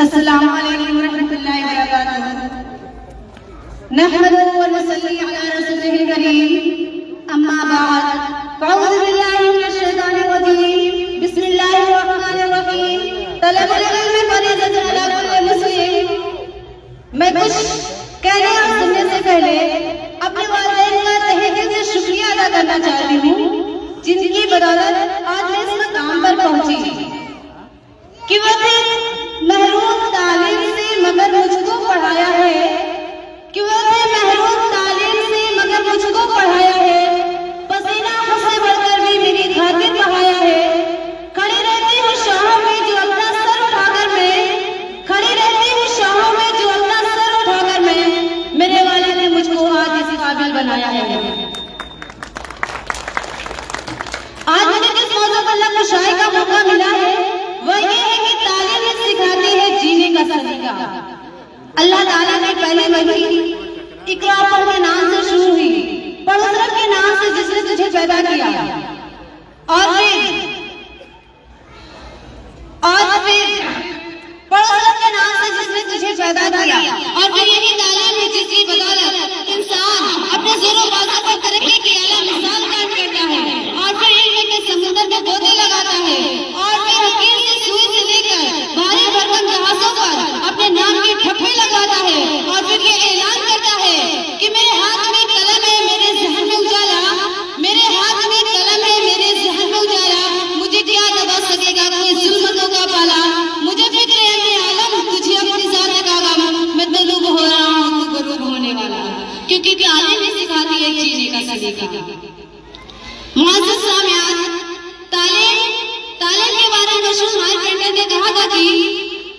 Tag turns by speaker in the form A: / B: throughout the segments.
A: अस्सलामु अलैकुम रहमतुल्लाहि व बरकातुहू। नहमदुहू व नसल्ली अला रसूलिल करीम। अम्मा बाद, फ़अऊज़ु बिल्लाहि मिनश शैतानिर रजीम। बिस्मिल्लाहिर रहमानिर रहीम। तलबुल इल्म फरीज़तुन अला कुल्लि मुस्लिम। मैं कुछ कहने और सुनने से पहले अपने वालिदैन का तहे दिल से शुक्रिया अदा करना चाहती हूँ, जिनकी बदौलत आज मैं इस मकाम पर पहुंची कि वो थे महरूम तालीम से मगर मुझको पढ़ाया है, कि वो थे महरूम तालीम से मगर मुझको पढ़ाया है। पसीना मुझसे बढ़कर भी मेरी खातिर बहाया है। खड़ी रहती हूँ शाहों में जो अपना सर उठाकर मैं, खड़ी रहती हूँ शाहों में जो अपना सर उठाकर मैं, मेरे वालिद ने मुझको आज इस काबिल बनाया है। आज मुझे जिस मौजू पर नक्शाई का मौका मिला है वह ये है कि तालीम सिखाती है जीने का सलीका। अल्लाह ताला ने पहले वही इकरा पढ़ के नाम से शुरू हुई, पढ़ उस रब के नाम से जिसने तुझे पैदा किया, और फिर पढ़ उस रब के नाम से जिसने तुझे पैदा किया, और फिर यही तालीम है जिसकी बदौलत इंसान अपने जोरों बाजों पर तरक्की की आला मिसाल कायम करता है, और फिर इल्म के समुद्र में गोते लगाता है, और फिर हकीम से सुई से लेकर भारी भरकम जहाजों पर अपने नाम की ठप्पे लगाता है, और फिर ये ऐलान करता है कि मेरे हाथ में कलम है, मेरे ज़हन में उजाला, मेरे हाथ में कलम है, मेरे ज़हन में उजाला, मुझे क्या दबा सकेगा कोई जुल्मतों का पाला, मुझे फिक्र है मैं आलम, तुझे अपनी ज़ात का गम, मैं तलूब हो रहा हूँ तू गरूब होने वाला, क्योंकि तालीम ही सिखाती है जीने का सलीका। मुअज़्ज़िज़ सामिआत, तालीम के बारे में शुमार पेंटर ने कहा था कि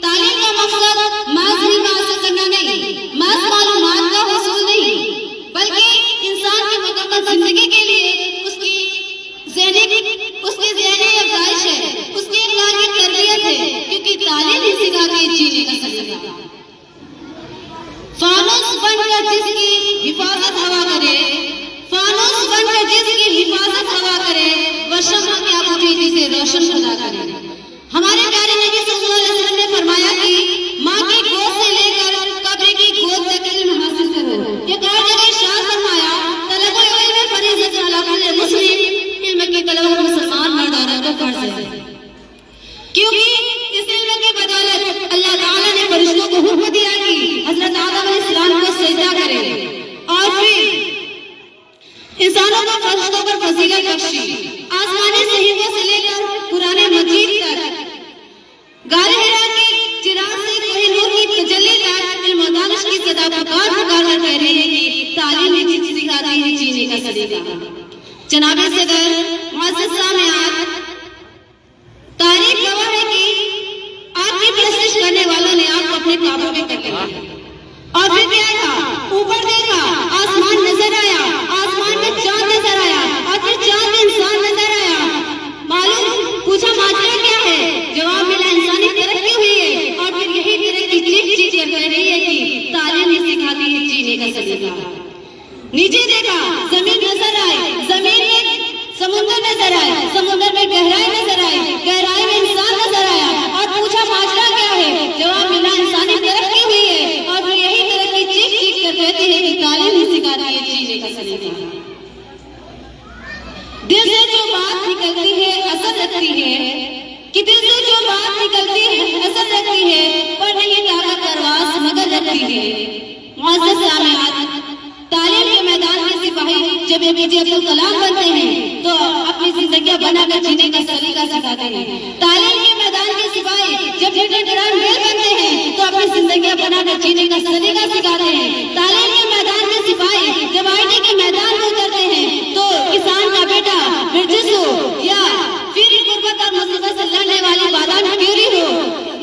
A: तालीम का मकसद महज इल्म हासिल करना नहीं, महज मालूमात का हुसूल नहीं, बल्कि इंसान की मुकम्मल जिंदगी के लिए उसकी ज़हनी अफ़ज़ाइश है, उसकी अखलाकी तरबियत है, क्योंकि तालीम ही सिखाती है जीने का सलीका। फानुस बनकर जिसकी हिफाजत हवा करे, फानुस बनकर जिसकी हिफाजत हवा करे, वह शम्अ क्या बुझी जिसे रोशन खुदा करे। हमारे प्यारे नबी सल्लल्लाहु अलैहि वसल्लम ने फरमाया कि माँ की गोद से लेकर कब्र की गोद तक इल्म हासिल करो। ये कई जगह इरशाद फरमाया, तलबुल इल्म फरीज़तुन अला कुल्लि मुस्लिम, इल्म की तलब मुसलमान मर्द औरत पर फर्ज है, क्योंकि इस इल्म की बदौलत अल्लाह ताला ने फरिश्तों को हुक्म दिया कि हज़रत आदम अलैहिस्सलाम को सजदा करें, और फिर इंसानों को फरिश्तों पर फजीलत बख्शी। आसमानी सहीफों से लेकर कुरान मजीद तक, गारे हिरा के चिराग से कोहिनूर की तजल्ली तक इल्म दानिश की सदा पुकार कर कह रही है कि तालीम ही सिखाती है जीने का सलीका। जनाब सदर, मुअज़्ज़िज़ सामिआत, तारीख गवाह है कि आपकी प्रस्तुत करने वालों ने आपको अपने काबू में कर लिया, और फिर क्या था, ऊपर देखा आसमान नजर आया, आसमान में चांद नजर आया, और फिर चांद में इंसान नजर आया। मालूम पूछा माजरा क्या है, जवाब मिला इंसानी तरक्की हुई है, और फिर यही तरक्की चीख कर कह रही है कि तालीम ही सिखाती है जीने का सलीका। नीचे देखा जमीन नजर आए, जमीन में समुद्र नजर आए, समुद्र में गहराई नजर आई, गहराई में इंसान नजर आया, और पूछा माजरा क्या है, जवाब मिला इंसानी तरक्की हुई है, और फिर यही तरक्की चीख कर कहती है कि तालीम ही सिखाती है जीने का सलीका। दिल से जो बात निकलती है असर रखती है, कि दिल से जो बात निकलती है असर रखती है, पर नहीं ताकत परवास मगर रखती है। मुअज़्ज़िज़ सामिआत, तालीम के मैदान के सिपाही जब एपीजे अब्दुल कलाम बनते हैं तो अपनी जिंदगियां बनाकर जीने का सलीका सिखाते हैं। तालीम के मैदान के सिपाही जब ग्रांड मेल बनते हैं तो अपनी जिंदगियां बनाकर जीने का सलीका सिखाते हैं। तालीम के मैदान के सिपाही जब आईटी के मैदान में उतरते हैं तो किसान का बेटा ब्रिटिश हो या फिर गुर्बत और मुसीबत से लड़ने वाली बादाम क्यूरी हो,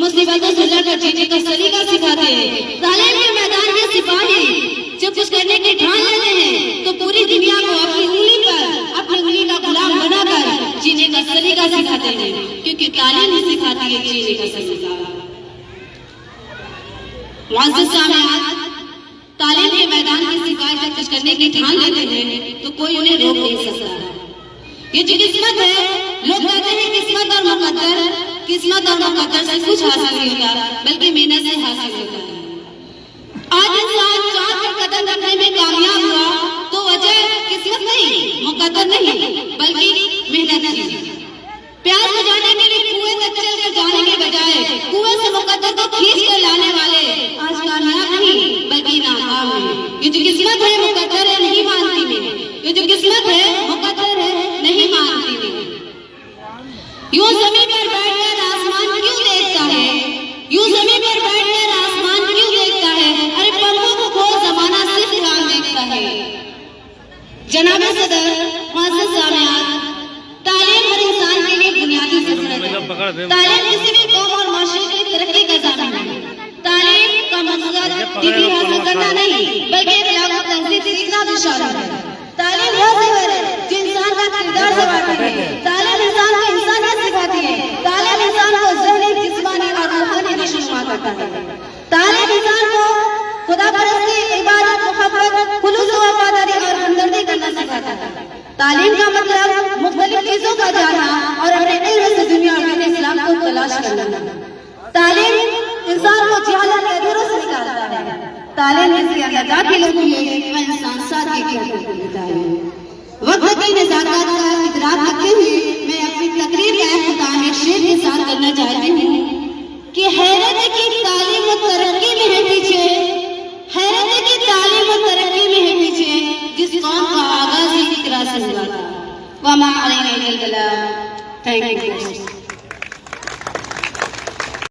A: मुसीबतों से लड़कर जीने का सलीका सिखाते हैं। तालीम के मैदान के सिपाही जब कुछ करने की ठान लेते हैं तो पूरी दुनिया को अपनी उंगली का गुलाम बनाकर जीने का सलीका सिखाते हैं, क्योंकि तालीम ही सिखाती है जीने का सलीका। मुअज़्ज़िज़ सामिआत, तालीम के मैदान के सिपाही जब कुछ करने की ठान लेते हैं तो कोई उन्हें रोक नहीं सकता, ये जो किस्मत है, लोग कहते हैं किस्मत और मुकद्दर से कुछ हासिल नहीं होता, बल्कि मेहनत से हासिल होता है। आज इंसान चाँद पर कदम रखने में कामयाब हुआ तो वजह किस्मत नहीं, मुकद्दर नहीं, बल्कि मेहनत थी। प्यास बुझाने के लिए कुएं तक चल कर जाने के बजाय कुएं से मुकद्दर को खींच कर लाने वाले आज कामयाब नहीं, बल्कि नाकाम है। ये जो किस्मत है, मुकद्दर है, नहीं मानती मैं। ये जो किस्मत है, मुकद्दर है, नहीं मानती मैं। यूं जमीन पर बैठकर आसमान क्यों देखता है, यूं जमीन पर बैठकर आसमान क्यों देखता है, अरे पलकों को खोल जमाना सिर्फ चांद देखता है। जनाब सदर, मुअज़्ज़ज़ सामिआत, तालीम हर इंसान के लिए बुनियादी ज़रूरत है। तालीम किसी भी कौम और माशरे की तरक्की का ज़ामिन है। तालीम का मकसद डिग्री हासिल करना नहीं, बल्कि अखलाक और तहज़ीब सीखना भी शामिल है। तालीम वो ज़ेवर है जो इंसान का किरदार संवारती है। तालीम इंसान को इंसानियत सिखाती है। तालीम इंसान को ज़हनी, जिस्मानी और रूहानी नशोनुमा करता है। तालीम इंसान को खुदापरस्ती, इबादत, मोहब्बत, खुलूस व वफादारी और हमदर्दी करना सिखाता है। तालीम का मतलब मुख्तलिफ चीजों का जानना और अपने इल्म से दुनिया और दीन इस्लाम को तलाश करना। तालीम इंसान को जहालत के अंधेरों से निकालता है। तालीम जिसके अंदर दाखिल होती है वह इंसान सादगी की हकीकत लेता है। वक्त की नज़ाकत का इदराक रखते हुए मैं अपनी तकरीर का इख्तिताम एक शेर के साथ करना चाहती हूँ कि हैरत की तालीम और तरक्की में है पीछे, हैरत की तालीम और तरक्की में है पीछे जिस कौम का आगाज ही इकरा से हुआ था। वमा अलैना इल्लल बलाग। Thank you.